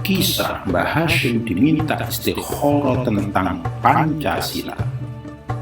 Kisah Mbah Hashim diminta istikharah tentang Pancasila.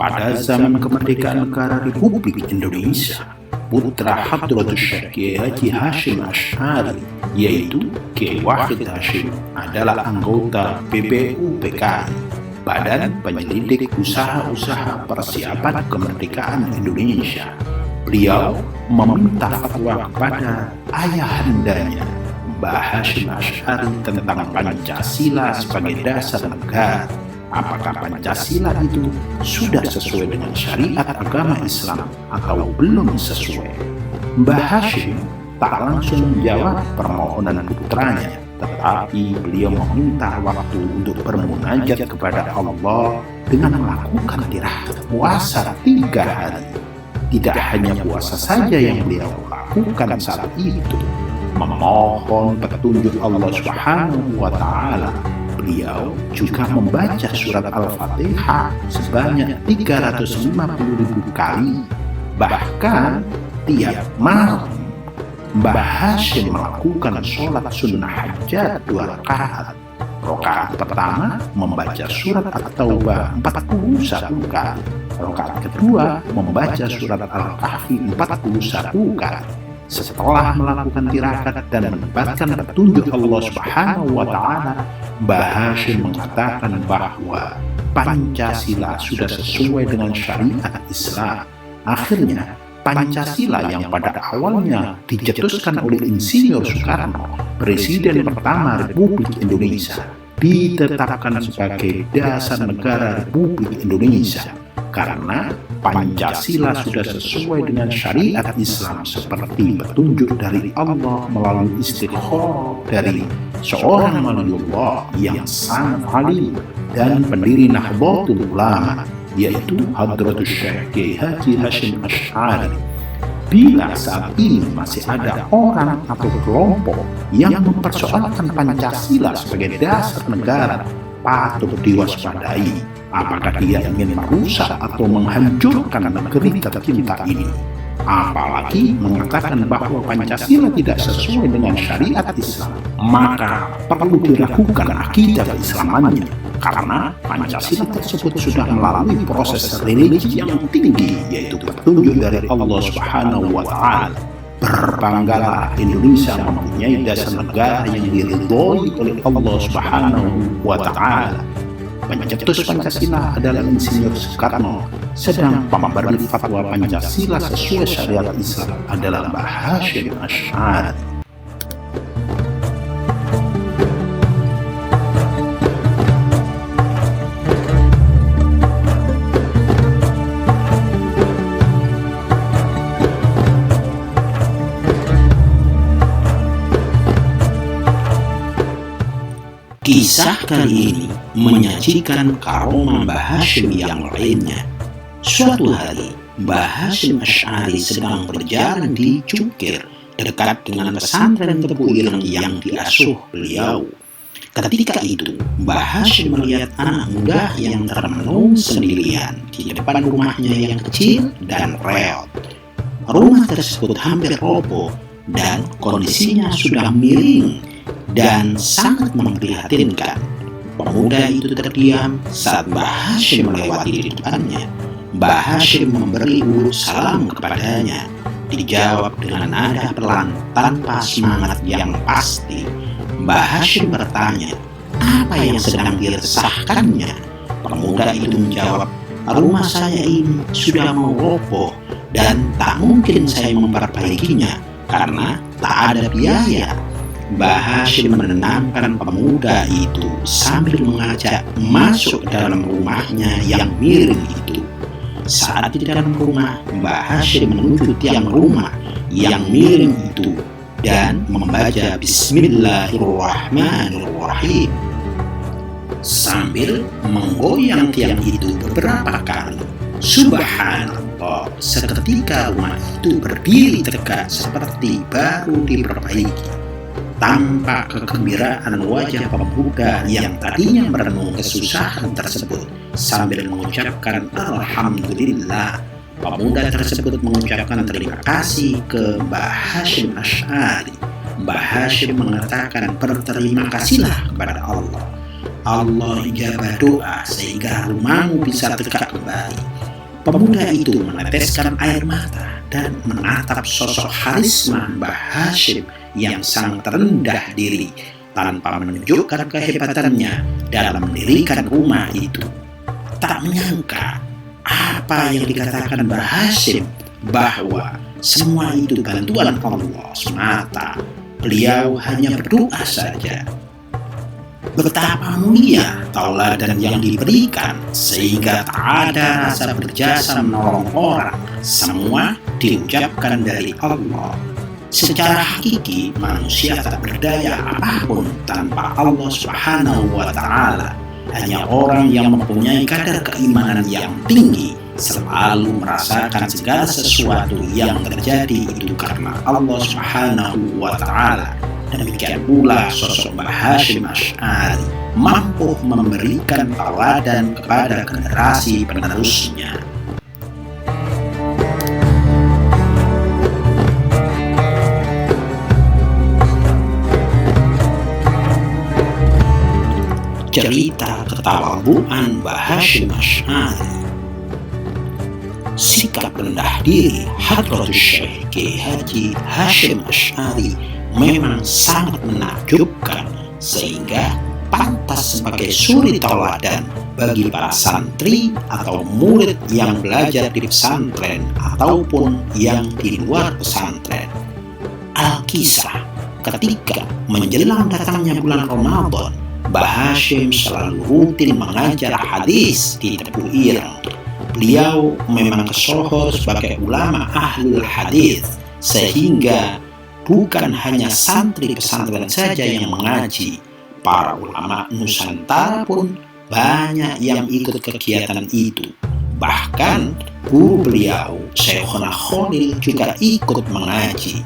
Pada zaman kemerdekaan negara Republik Indonesia, putra Hadratus Syekh Kiai Haji Hashim Asy'ari, yaitu Kiai Wahid Hashim, adalah anggota BPUPKI, Badan Penyelidik Usaha-Usaha Persiapan Kemerdekaan Indonesia. Beliau meminta fatwa kepada ayahandanya, Mbah Hashim Asy'ari, tentang Pancasila sebagai dasar negara. Apakah Pancasila itu sudah sesuai dengan syariat agama Islam atau belum sesuai? Mbah Hashim tak langsung menjawab permohonan putranya, tetapi beliau meminta waktu untuk bermunajat kepada Allah dengan melakukan tirakat puasa 3 hari. Tidak hanya puasa saja yang beliau lakukan saat itu, memohon petunjuk Allah Subhanahu wa Ta'ala. Beliau juga membaca surat Al-Fatihah sebanyak 350.000 kali. Bahkan tiap malam Mbah Hashim melakukan sholat sunnah hajat 2 rakaat. Rakaat pertama membaca surat At-Taubah 41 kali. Rakaat kedua membaca surat Al-Kahfi 41 kali. Setelah melakukan tirakat dan mendapatkan petunjuk Allah Subhanahu wa Ta'ala, Mbah Hashim mengatakan bahwa Pancasila sudah sesuai dengan syariat Islam. Akhirnya, Pancasila yang pada awalnya dicetuskan oleh Insinyur Soekarno, Presiden pertama Republik Indonesia, ditetapkan sebagai dasar negara Republik Indonesia. Karena Pancasila sudah sesuai dengan syariat Islam seperti petunjuk dari Allah melalui istikharah dari seorang waliullah yang sangat alim dan pendiri Nahdlatul Ulama, yaitu Hadratus Syekh Kiai Haji Hashim Asy'ari. Bila saat ini masih ada orang atau kelompok yang mempersoalkan Pancasila sebagai dasar negara, patut diwaspadai. Apakah dia ingin merusak atau menghancurkan negeri tercinta ini? Apalagi mengatakan bahwa Pancasila tidak sesuai dengan syariat Islam, maka perlu diragukan akidah keislamannya. Karena Pancasila tersebut sudah melalui proses religi yang tinggi, yaitu petunjuk dari Allah Subhanahu wa Ta'ala. Berbanggalah Indonesia mempunyai dasar negara yang diridhoi oleh Allah Subhanahu wa Ta'ala. Pencetus Pancasila adalah Insinyur Soekarno, sedang pemberi fatwa Pancasila sesuai syariat Islam adalah Mbah Hashim Asy'ari. Kisah kali ini menyajikan karomah Mbah Hashim yang lainnya. Suatu hari, Mbah Hashim Asy'ari sedang berjalan di Cukir, dekat dengan pesantren Tebu Ireng yang diasuh beliau. Ketika itu, Mbah Hashim melihat anak muda yang termenung sendirian di depan rumahnya yang kecil dan reot. Rumah tersebut hampir roboh dan kondisinya sudah miring dan sangat memprihatinkan. Pemuda itu terdiam saat Mbah Hashim melewati di depannya. Mbah Hashim memberi urut salam kepadanya. Dijawab dengan nada pelan tanpa semangat yang pasti. Mbah Hashim bertanya, apa yang sedang diresahkannya? Pemuda itu menjawab, rumah saya ini sudah mau roboh dan tak mungkin saya memperbaikinya karena tak ada biaya. Mbah Hashim menenangkan pemuda itu sambil mengajak masuk dalam rumahnya yang miring itu. Saat di dalam rumah, Mbah Hashim menuju tiang rumah yang miring itu dan membaca Bismillahirrahmanirrahim sambil menggoyang tiang itu beberapa kali. Subhanallah, seketika rumah itu berdiri tegak seperti baru diperbaiki. Tampak kegembiraan wajah pemuda yang tadinya merenung kesusahan tersebut sambil mengucapkan Alhamdulillah. Pemuda tersebut mengucapkan terima kasih ke Mbah Hashim Asy'ari. Mbah Hashim mengatakan, berterima kasihlah kepada Allah. Allah ijabah doa sehingga rumahmu bisa tegak kembali. Pemuda itu meneteskan air mata dan menatap sosok harisma Mbah Hashim yang sangat rendah diri tanpa menunjukkan kehebatannya dalam mendirikan rumah itu. Tak menyangka apa yang dikatakan Mbah Hashim, bahwa semua itu bantuan Allah semata. Beliau hanya berdoa saja. Betapa mulia tauladan yang diberikan sehingga tak ada rasa berjasa menolong orang. Semua diucapkan dari Allah. Secara hakiki manusia tak berdaya apapun tanpa Allah Subhanahu wa Ta'ala. Hanya orang yang mempunyai kadar keimanan yang tinggi selalu merasakan segala sesuatu yang terjadi itu karena Allah Subhanahu wa Ta'ala. Demikian pula sosok Mbah Hashim Asy'ari mampu memberikan tauladan kepada generasi penerusnya. Cerita ketawaduan Mbah Hashim Asy'ari. Sikap rendah diri Hadratus Syekh Kiai Haji Hashim Asy'ari memang sangat menakjubkan, sehingga pantas sebagai suri tauladan bagi para santri atau murid yang belajar di pesantren ataupun yang di luar pesantren. Al-Kisah, ketika menjelang datangnya bulan Ramadan, Mbah Hashim selalu rutin mengajar hadis di Tebu Ireng. Beliau memang kesohor sebagai ulama ahlul hadis, sehingga bukan hanya santri pesantren saja yang mengaji, para ulama Nusantara pun banyak yang ikut kegiatan itu. Bahkan guru beliau, Syekhona Khalil, juga ikut mengaji.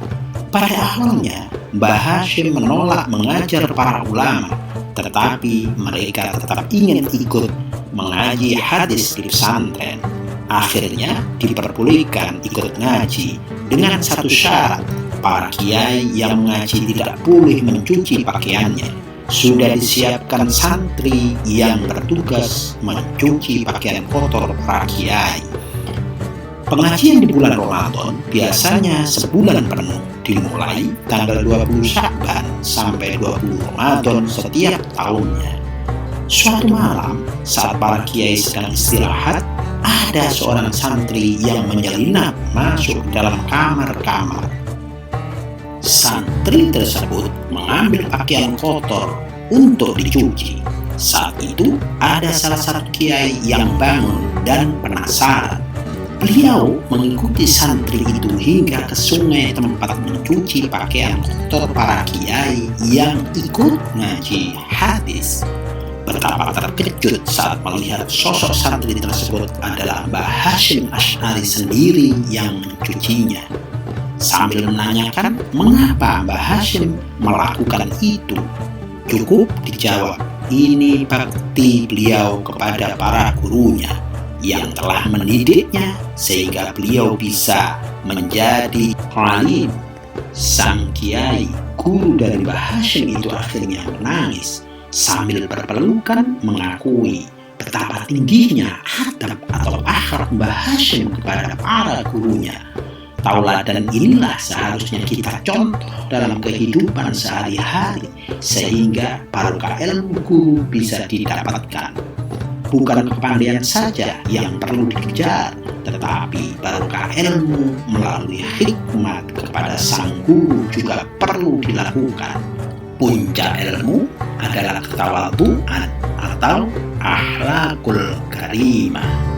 Pada awalnya, Mbah Hashim menolak mengajar para ulama, tetapi mereka tetap ingin ikut mengaji hadis di pesantren. Akhirnya diperbolehkan ikut ngaji dengan satu syarat: para kiai yang mengaji tidak boleh mencuci pakaiannya. Sudah disiapkan santri yang bertugas mencuci pakaian kotor para kiai. Pengajian di bulan Ramadan biasanya sebulan penuh, dimulai tanggal 20 Sya'ban sampai 20 Ramadan setiap tahunnya. Suatu malam saat para kiai sedang istirahat, ada seorang santri yang menyelinap masuk dalam kamar-kamar. Santri tersebut mengambil pakaian kotor untuk dicuci. Saat itu ada salah satu kiai yang bangun dan penasaran. Beliau mengikuti santri itu hingga ke sungai tempat mencuci pakaian kotor para kiai yang ikut ngaji hadis. Betapa terkejut saat melihat sosok santri tersebut adalah Mbah Hashim Asy'ari sendiri yang mencucinya. Sambil menanyakan mengapa Mbah Hashim melakukan itu, cukup dijawab, ini bakti beliau kepada para gurunya yang telah mendidiknya sehingga beliau bisa menjadi alim. Sang kiai, guru dari Mbah Hashim itu, akhirnya menangis sambil berpelukan mengakui betapa tingginya adab atau akhlak Mbah Hashim kepada para gurunya. Tauladan inilah seharusnya kita contoh dalam kehidupan sehari-hari, sehingga barokah ilmu guru bisa didapatkan. Bukan kepandaian saja yang perlu dikejar, tetapi barokah ilmu melalui hikmat kepada sang guru juga perlu dilakukan. Puncak ilmu adalah ketawaduan atau akhlakul karimah.